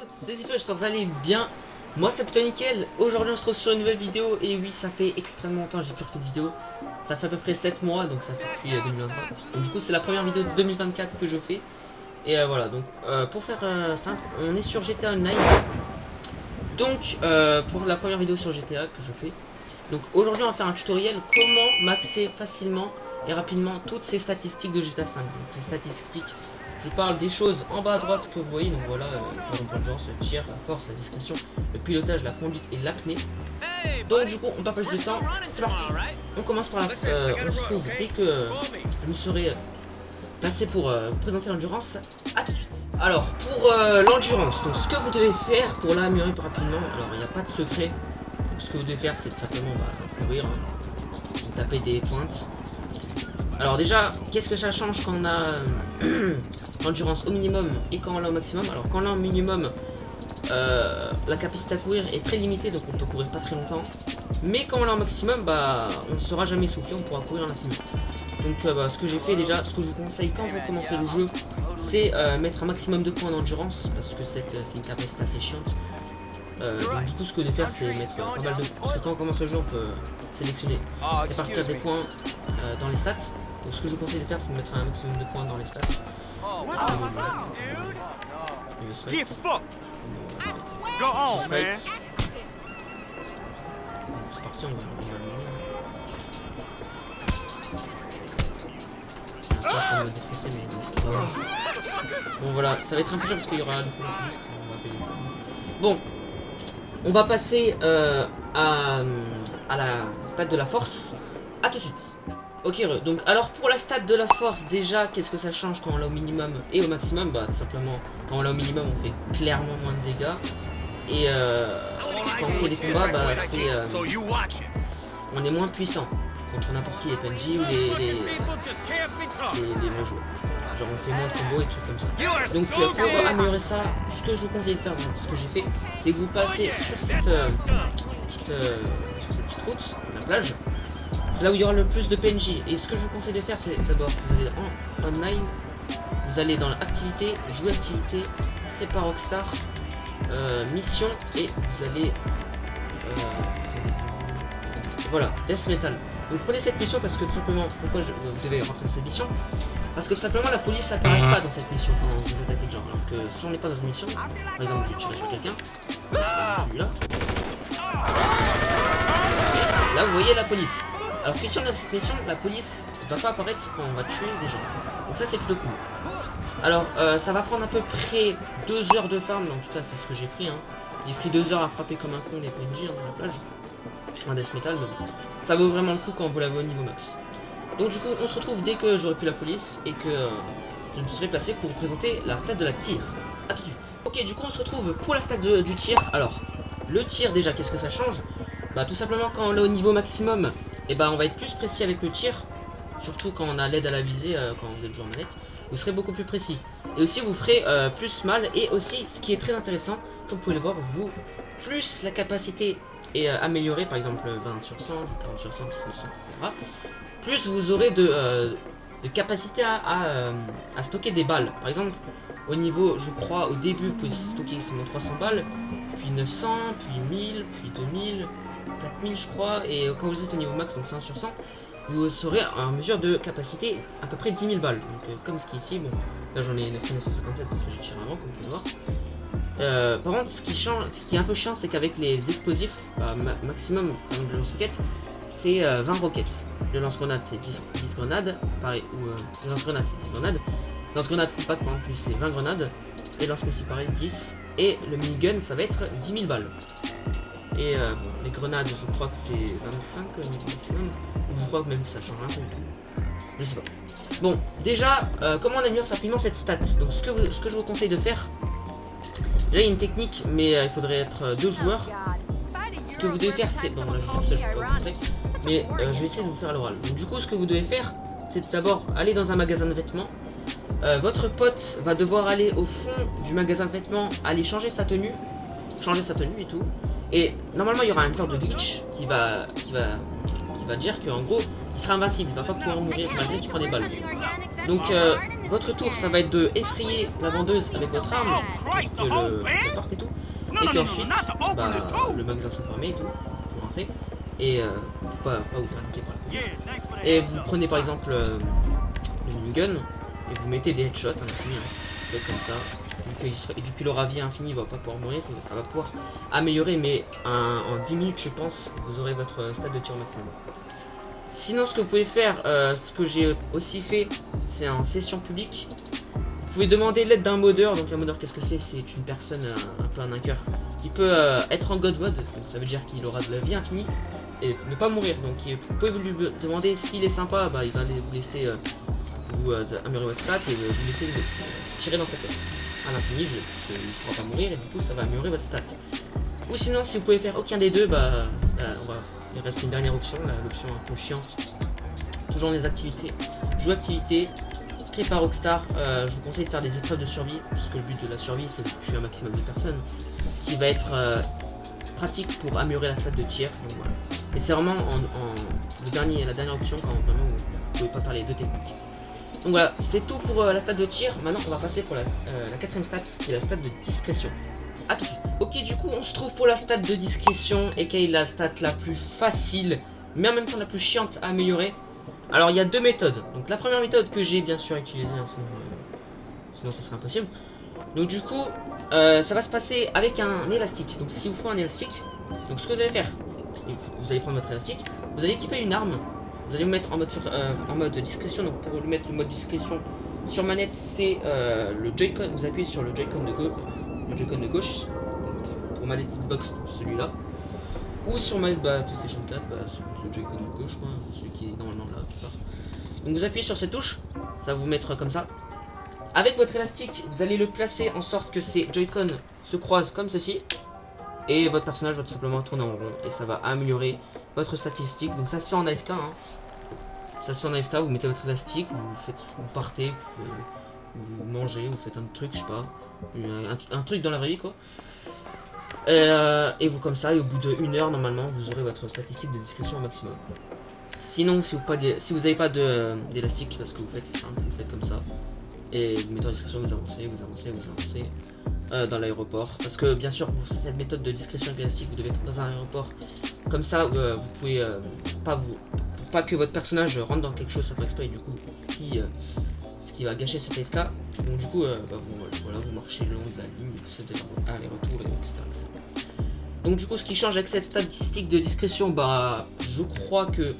toutes, c'est Ziffer, j'espère que vous allez bien. Moi c'est plutôt nickel. Aujourd'hui on se retrouve sur une nouvelle vidéo. Et oui, ça fait extrêmement longtemps que j'ai plus refait de vidéo. Ça fait à peu près 7 mois, donc ça fait depuis 2023. Donc du coup c'est la première vidéo de 2024 que je fais. Et voilà, donc pour faire simple, on est sur GTA Online. Donc pour la première vidéo sur GTA que je fais. Donc aujourd'hui on va faire un tutoriel comment maxer facilement et rapidement toutes ces statistiques de GTA 5. Donc les statistiques, je parle des choses en bas à droite que vous voyez. Donc voilà, par exemple l'endurance, le tir, la force, la discrétion, le pilotage, la conduite et l'apnée. Donc du coup on perd pas plus de temps, c'est parti. On commence par la... on se trouve dès que je me serai placé pour présenter l'endurance. À tout de suite. Alors pour l'endurance, donc ce que vous devez faire pour l'améliorer rapidement, alors il n'y a pas de secret. Ce que vous devez faire, c'est simplement courir, taper des pointes. Alors déjà, qu'est-ce que ça change quand on a l'endurance au minimum et quand on l'a au maximum? Alors quand on l'a au minimum, la capacité à courir est très limitée, donc on peut courir pas très longtemps. Mais quand on l'a au maximum, on ne sera jamais essoufflé, on pourra courir à l'infini. Donc ce que j'ai fait déjà, ce que je vous conseille quand vous commencez le jeu, c'est mettre un maximum de points d'endurance, parce que c'est une capacité assez chiante. Donc du coup ce que vous devez faire, c'est mettre pas mal de... Parce que quand on commence le jeu, on peut sélectionner et partir des points dans les stats. Donc ce que je vous conseille de faire, c'est de mettre un maximum de points dans les stats. C'est parti, on va défoncer, mais c'est pas grave. Bon voilà, ça va être un peu cher parce qu'il y aura du coup la police, on va appeler les stars. Bon, on va passer à la stade de la force. A tout de suite. Ok, donc alors pour la stade de la force, déjà qu'est-ce que ça change quand on l'a au minimum et au maximum? Tout simplement, quand on l'a au minimum, on fait clairement moins de dégâts. Et quand on fait des combats, on est moins puissant contre n'importe qui, les PNJ ou les vrais joueurs. Genre on fait moins de combos et trucs comme ça. Donc pour améliorer ça, ce que je vous conseille de faire, ce que j'ai fait, c'est que vous passez sur cette petite route, la plage. C'est là où il y aura le plus de PNJ. Et ce que je vous conseille de faire, c'est d'abord, vous allez en online, vous allez dans l'activité, jouer activité, prépa Rockstar, mission, et vous allez voilà, Death Metal. Donc prenez cette mission parce que tout simplement, pourquoi vous devez rentrer dans cette mission? Parce que tout simplement la police n'apparaît pas dans cette mission quand vous attaquez le genre. Alors que si on n'est pas dans une mission, par exemple je vais tirer sur quelqu'un, celui-là, là vous voyez la police. Alors que si on est dans cette mission, la police ne va pas apparaître quand on va tuer des gens. Donc ça c'est plutôt cool. Alors ça va prendre à peu près 2 heures de farm, en tout cas c'est ce que j'ai pris. J'ai pris 2 heures à frapper comme un con les PNJ dans la plage. Un death metal, mais bon. Ça vaut vraiment le coup quand vous l'avez au niveau max. Donc du coup on se retrouve dès que j'aurai plus la police et que je me serai placé pour vous présenter la stat de la tir. A tout de suite. Ok, du coup on se retrouve pour la stat du tir. Alors le tir déjà, qu'est-ce que ça change? Tout simplement quand on est au niveau maximum, et on va être plus précis avec le tir. Surtout quand on a l'aide à la visée, quand vous êtes joueur manette, vous serez beaucoup plus précis. Et aussi vous ferez plus mal. Et aussi ce qui est très intéressant, comme vous pouvez le voir, plus la capacité est améliorée, par exemple 20 sur 100, 40 sur 100, 30 sur 100, etc. Plus vous aurez de capacité à stocker des balles. Par exemple, au niveau, je crois, au début, vous pouvez stocker seulement 300 balles, puis 900, puis 1000, puis 2000, 4000, je crois. Et quand vous êtes au niveau max, donc 100 sur 100, vous serez en mesure de capacité à peu près 10 000 balles. Donc, comme ce qui est ici, bon, là j'en ai 9957 parce que j'ai tiré avant, comme vous pouvez voir. Par contre, ce qui est un peu chiant, c'est qu'avec les explosifs, maximum, par exemple, le lance-roquette, c'est 20 roquettes. Le lance-grenade, c'est 10 grenades. Pareil, ou le lance-grenade, c'est 10 grenades. Le lance-grenade compact, par exemple, c'est 20 grenades. Et lance-missile, pareil, 10. Et le minigun, ça va être 10 000 balles. Et bon, les grenades, je crois que c'est 25 maximum. Ou je crois que même ça change un peu. Je sais pas. Bon, déjà, comment on améliore rapidement cette stat? Donc, ce que je vous conseille de faire, déjà, il y a une technique, mais il faudrait être 2 joueurs. Ce que vous devez faire, c'est... Bon, là, je vais pas vous montrer. Mais je vais essayer de vous faire à l'oral. Donc, du coup, ce que vous devez faire, c'est d'abord aller dans un magasin de vêtements. Votre pote va devoir aller au fond du magasin de vêtements, aller changer sa tenue et tout. Et normalement, il y aura une sorte de glitch qui va dire qu'en gros, il sera invincible, il va pas pouvoir mourir malgré qu'il prend des balles. Donc, votre tour, ça va être de effrayer la vendeuse avec votre arme, de le porte et tout. Et puis ensuite, bah, le magasin sont fermés et tout, vous rentrez. Et faut pas vous faire niquer par la police. Et vous prenez par exemple le minigun et vous mettez des headshots à l'infini, hein, comme ça. Vu qu'il aura vie infinie, il va pas pouvoir mourir, ça va pouvoir améliorer, mais en 10 minutes je pense, vous aurez votre stade de tir maximum. Sinon ce que vous pouvez faire, ce que j'ai aussi fait, c'est en session publique. Vous pouvez demander l'aide d'un modeur. Donc un modeur, qu'est-ce que c'est? C'est une personne, un peu un hacker, qui peut être en God mode, donc ça veut dire qu'il aura de la vie infinie et ne pas mourir. Donc vous pouvez lui demander s'il est sympa, bah, il va vous laisser vous améliorer votre stat et vous laisser tirer dans sa tête à l'infini, il ne pourra pas mourir et du coup ça va améliorer votre stat. Ou sinon si vous pouvez faire aucun des deux, bah il reste une dernière option, l'option un peu chiante, toujours les activités, jouer activité. Créé par Rockstar, je vous conseille de faire des épreuves de survie, puisque le but de la survie c'est de tuer un maximum de personnes, ce qui va être pratique pour améliorer la stat de tir. Donc, voilà. Et c'est vraiment la dernière option quand vraiment vous pouvez pas faire les deux techniques. Donc voilà, c'est tout pour la stat de tir. Maintenant on va passer pour la quatrième stat, qui est la stat de discrétion. A tout de suite. Ok, du coup on se trouve pour la stat de discrétion, et qui est la stat la plus facile, mais en même temps la plus chiante à améliorer. Alors il y a deux méthodes. Donc la première méthode que j'ai bien sûr utilisée, sinon ça serait impossible. Donc du coup ça va se passer avec un élastique. Donc ce qu'il vous faut un élastique. Donc ce que vous allez faire, vous allez prendre votre élastique, vous allez équiper une arme, vous allez vous mettre en mode discrétion. Donc pour lui mettre le mode discrétion sur manette, c'est le Joy-Con. Vous appuyez sur le Joy-Con de gauche, donc, pour manette Xbox, celui-là. Ou sur ma PlayStation 4, le Joy-Con de gauche, quoi, celui qui est normalement là, quelque part. Donc vous appuyez sur cette touche, ça va vous mettre comme ça. Avec votre élastique, vous allez le placer en sorte que ces Joy-Con se croisent comme ceci. Et votre personnage va tout simplement tourner en rond et ça va améliorer votre statistique. Donc ça se fait en AFK, hein. Ça se fait en AFK, vous mettez votre élastique, vous partez, vous mangez, vous faites un truc, je sais pas, un truc dans la vraie vie quoi. Et vous comme ça, et au bout de 1 heure normalement vous aurez votre statistique de discrétion au maximum. Sinon si vous n'avez pas d'élastique, parce que vous faites c'est simple, vous faites comme ça et vous mettez en discrétion, vous avancez dans l'aéroport, parce que bien sûr pour cette méthode de discrétion avec l'élastique vous devez être dans un aéroport, comme ça vous pouvez pour pas que votre personnage rentre dans quelque chose sans faire exprès, du coup ce qui va gâcher cette AFK. Donc du coup vous marchez le long de la ligne, vous faites des allers-retours, etc. Donc du coup ce qui change avec cette statistique de discrétion, je crois que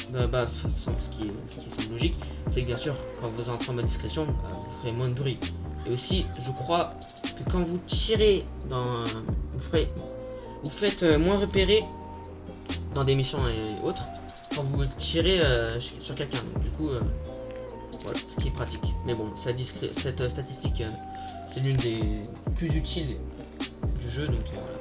ce qui semble logique, c'est que bien sûr quand vous entrez en mode discrétion, vous ferez moins de bruit. Et aussi je crois que quand vous tirez vous faites moins repérer dans des missions et autres quand vous tirez sur quelqu'un. Donc du coup voilà, ce qui est pratique. Mais bon, cette statistique, c'est l'une des plus utiles du jeu, donc voilà.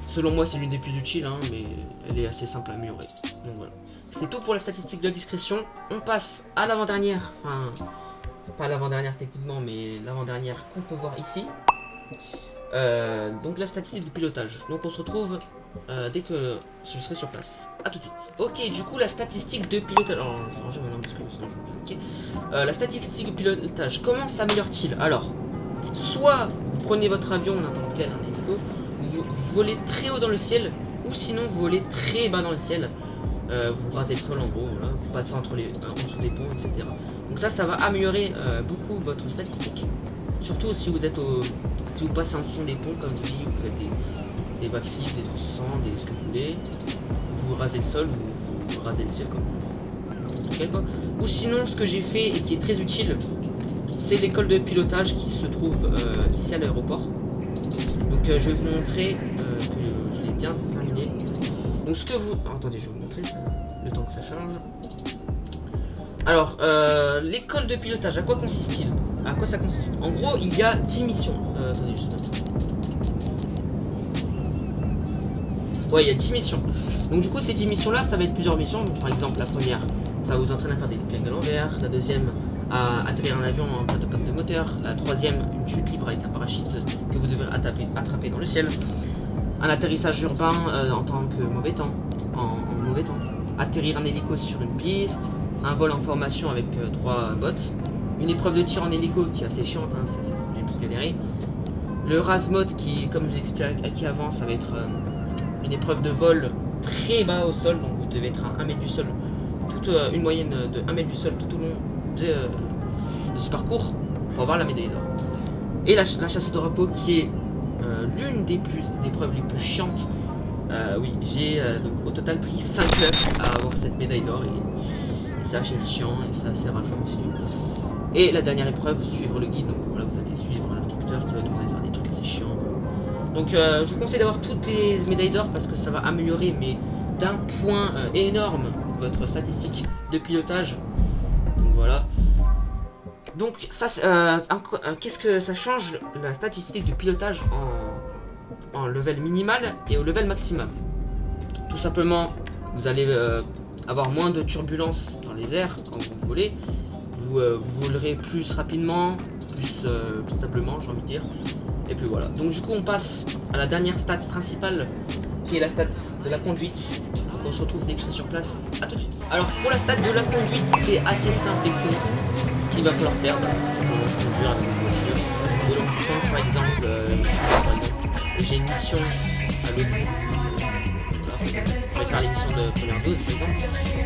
Selon moi, c'est l'une des plus utiles, hein, mais elle est assez simple à améliorer. Donc voilà. C'est tout pour la statistique de discrétion. On passe à l'avant-dernière, enfin, pas l'avant-dernière techniquement, mais l'avant-dernière qu'on peut voir ici. Donc la statistique de pilotage. Donc on se retrouve dès que je serai sur place. A tout de suite. Ok, du coup la statistique de pilotage. Alors je vais ranger mon arme parce que sinon je vais me paniquer. La statistique de pilotage, comment s'améliore-t-il? Alors, soit vous prenez votre avion, n'importe quel, un hélico, vous volez très haut dans le ciel, ou sinon vous volez très bas dans le ciel. Vous rasez le sol en gros, voilà, vous passez en dessous des ponts, etc. Donc ça va améliorer beaucoup votre statistique. Surtout si vous passez en dessous des ponts, comme je dis, vous faites des backflips, des 300, ce que vous voulez. Vous rasez le sol, vous rasez le ciel comme n'importe quel quoi. Ou sinon, ce que j'ai fait et qui est très utile, c'est l'école de pilotage qui se trouve ici à l'aéroport. Donc je vais vous montrer que je l'ai bien terminé. Donc ce que vous... attendez, je vais vous montrer ça, le temps que ça charge. Alors, l'école de pilotage, à quoi consiste-t-il? À quoi ça consiste? En gros, il y a 10 missions. Attendez, juste un petit. Ouais, il y a 10 missions. Donc du coup, ces 10 missions-là, ça va être plusieurs missions. Donc, par exemple, la première, ça va vous entraîner à faire des loopings à l'envers. La deuxième, à atterrir un avion en cas de panne de moteur. La troisième, une chute libre avec un parachute que vous devrez attraper dans le ciel. Un atterrissage urbain en tant que mauvais temps, en mauvais temps. Atterrir un hélico sur une piste. Un vol en formation avec 3 bots. une épreuve de tir en hélico qui est assez chiante, hein, c'est ça que j'ai plus galéré. Le Razmod qui, comme je l'ai expliqué avant, ça va être une épreuve de vol très bas au sol, donc vous devez être à 1 mètre du sol, toute une moyenne de 1 mètre du sol tout au long de ce parcours pour avoir la médaille d'or. Et la chasse au drapeau qui est l'une des épreuves les plus chiantes. Oui, j'ai donc au total pris 5 heures à avoir cette médaille d'or et c'est assez chiant et c'est assez rageant aussi. Et la dernière épreuve, suivre le guide, donc voilà, vous allez suivre l'instructeur qui va demander de faire des trucs assez chiants. Donc je vous conseille d'avoir toutes les médailles d'or parce que ça va améliorer, mais d'un point énorme, votre statistique de pilotage. Donc voilà. Donc ça, qu'est-ce que ça change la statistique de pilotage en level minimal et au level maximum? Tout simplement, vous allez avoir moins de turbulences dans les airs quand vous volez. Vous volerez plus rapidement, plus stablement, j'ai envie de dire. Et puis voilà. Donc du coup, on passe à la dernière stat principale, qui est la stat de la conduite. Donc on se retrouve dès que je serai sur place. À tout de suite. Alors pour la stat de la conduite, c'est assez simple et cool. Ce qu'il va falloir faire, c'est conduire avec une voiture. De longue distance, par exemple, j'ai une mission à l'autre bout. Je vais faire les missions de première dose, par exemple.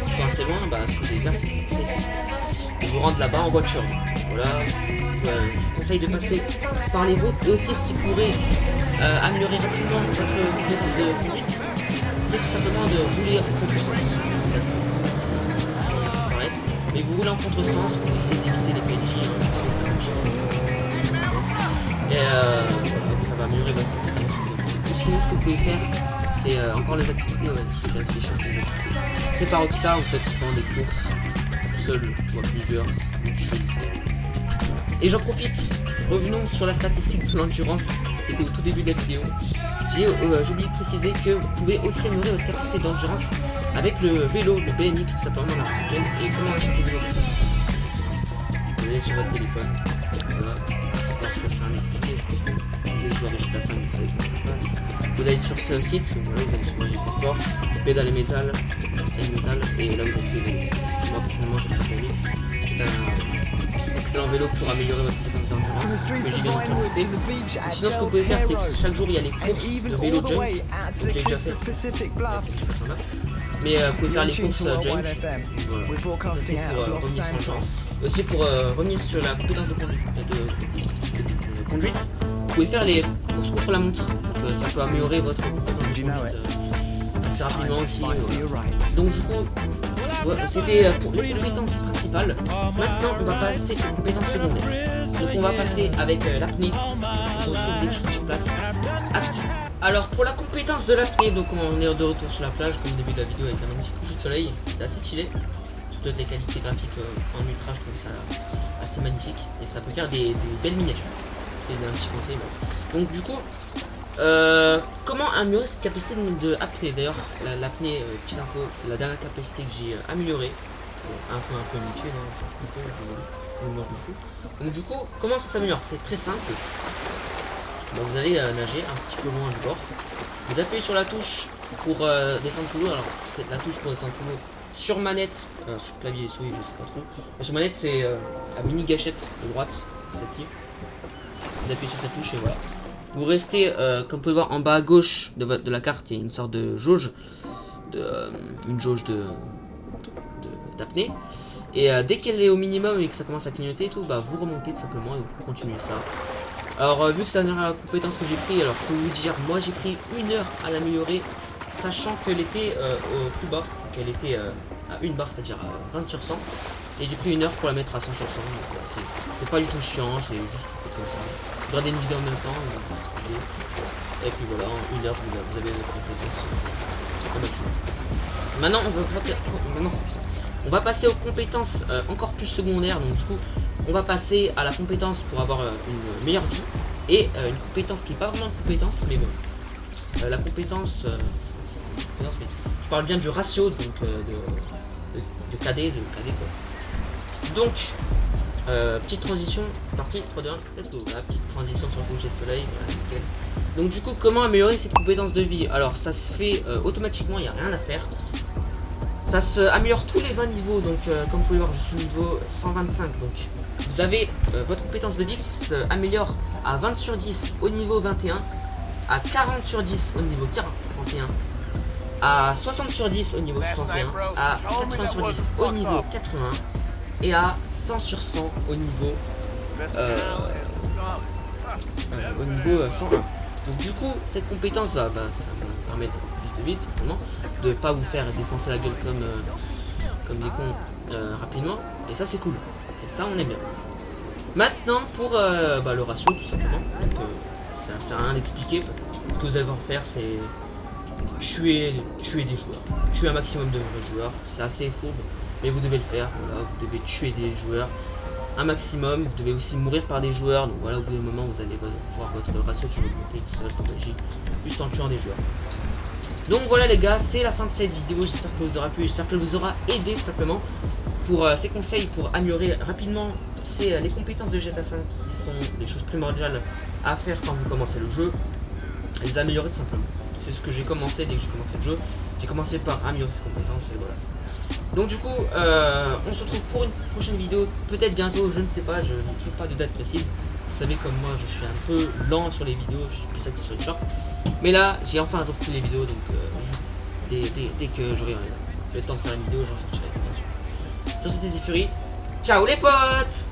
Ils sont assez loin, ce que je vais faire, c'est vous rendre là-bas en voiture. Voilà. Je vous conseille de passer par les routes. Et aussi, ce qui pourrait améliorer rapidement votre compétence de conduite, c'est tout simplement de rouler en contresens. Mais vous roulez en contresens pour essayer d'éviter les PNJ. Et ça va améliorer votre compétence. Sinon, ce que vous pouvez faire, c'est encore les activités, c'est assez chiant les activités. Après par Rockstar, vous faites souvent des courses seul ou à plusieurs, et j'en profite, revenons sur la statistique de l'endurance qui était au tout début de la vidéo. J'ai oublié de préciser que vous pouvez aussi améliorer votre capacité d'endurance avec le vélo, le BMX, tout simplement dans la et comment acheter le vélo. Vous allez sur votre téléphone, voilà, je pense que c'est un expliqué, je pense que les joueurs de GTA 5 vous savez comment ça passe. Vous allez sur ce site, donc voilà, vous allez sur le sport, pédale métal, et là vous avez tous les vélos. Moi personnellement j'ai pris le BMX, c'est un excellent vélo pour améliorer votre compétence d'endurance que j'ai bien profité. Sinon ce que vous pouvez faire c'est que chaque jour il y a les courses de vélo jump, que j'ai déjà fait, mais vous pouvez faire les courses jump, voilà, pour revenir sur l'endurance. Aussi pour revenir sur la compétence de conduite, vous pouvez faire les courses contre la montre, donc ça peut améliorer votre compétence de conduite assez rapidement aussi. Donc du coup, c'était pour les compétences principales. Maintenant on va passer aux compétences secondaires. Donc on va passer avec l'apnée. On se retrouve dès que je suis sur place. À tout de suite. Alors pour la compétence de l'apnée, donc on est de retour sur la plage comme au début de la vidéo avec un magnifique coucher de soleil. C'est assez stylé. Surtout avec les qualités graphiques en ultra, je trouve ça assez magnifique. Et ça peut faire des belles miniatures. C'est un petit conseil. Bon. Donc du coup, comment améliorer cette capacité de apnée? D'ailleurs, l'apnée, petite info, c'est la dernière capacité que j'ai améliorée. Un peu habitué, donc du coup, comment ça s'améliore? C'est très simple. Bon, vous allez nager un petit peu loin du bord. Vous appuyez sur la touche pour descendre sous l'eau. Alors, c'est la touche pour descendre sous l'eau sur manette, sur clavier et souris, je sais pas trop. Mais sur manette, c'est la mini gâchette de droite, celle-ci. Vous appuyez sur cette touche et voilà. Vous restez, comme vous pouvez voir en bas à gauche de la carte, il y a une sorte de jauge, une jauge d'apnée. Et dès qu'elle est au minimum et que ça commence à clignoter et tout, vous remontez tout simplement et vous continuez ça. Alors vu que c'est la compétence que j'ai pris, alors je peux vous dire, moi j'ai pris 1 heure à l'améliorer, sachant qu'elle était au plus bas, donc elle était à 1 barre, c'est-à-dire à 20 sur 100. Et j'ai pris 1 heure pour la mettre à 100 sur 100, donc c'est pas du tout chiant, c'est juste comme ça. Vous regardez une vidéo en même temps, et puis voilà, en 1 heure vous avez votre compétence au maximum. Maintenant on va passer aux compétences encore plus secondaires, donc du coup on va passer à la compétence pour avoir une meilleure vie et une compétence qui n'est pas vraiment une compétence, mais bon, la compétence, mais je parle bien du ratio, donc de KD quoi. Donc petite transition, c'est parti, 3, 2, 1, let's go. La petite transition sur le coucher de soleil, voilà, nickel. Donc du coup, comment améliorer cette compétence de vie? Alors ça se fait automatiquement, il n'y a rien à faire. Ça se améliore tous les 20 niveaux, donc comme vous pouvez voir, je suis niveau 125. Donc vous avez votre compétence de vie qui se améliore à 20 sur 10 au niveau 21, à 40 sur 10 au niveau 41, à 60 sur 10 au niveau 61, à 80 sur 10 au niveau 81 et à 100 sur 100 au niveau 101. Donc du coup, cette compétence ça me permet de plus de vite, simplement, de pas vous faire défoncer la gueule comme des cons rapidement, et ça c'est cool, et ça on aime bien. Maintenant pour le ratio tout simplement, donc ça sert à rien d'expliquer, ce que vous allez devoir faire c'est tuer des joueurs, tuer un maximum de vrais joueurs, c'est assez fourbe, mais vous devez le faire, voilà, vous devez tuer des joueurs un maximum, vous devez aussi mourir par des joueurs, donc voilà, au bout d'un moment vous allez voir votre ratio qui va augmenter, qui sera stratégique, juste en tuant des joueurs. Donc voilà les gars, c'est la fin de cette vidéo, j'espère que vous aura plu, j'espère qu'elle vous aura aidé tout simplement pour ces conseils pour améliorer rapidement les compétences de GTA 5 qui sont les choses primordiales à faire quand vous commencez le jeu, les améliorer tout simplement. C'est ce que j'ai commencé dès que j'ai commencé le jeu, j'ai commencé par améliorer ses compétences et voilà. Donc du coup, on se retrouve pour une prochaine vidéo, peut-être bientôt, je ne sais pas, je n'ai toujours pas de date précise. Vous savez comme moi, je suis un peu lent sur les vidéos, je suis plus actif sur les shorts. Mais là, j'ai enfin repris les vidéos, donc dès que j'aurai le temps de faire une vidéo, j'en sortirai. Sur c'était Fury. Ciao les potes!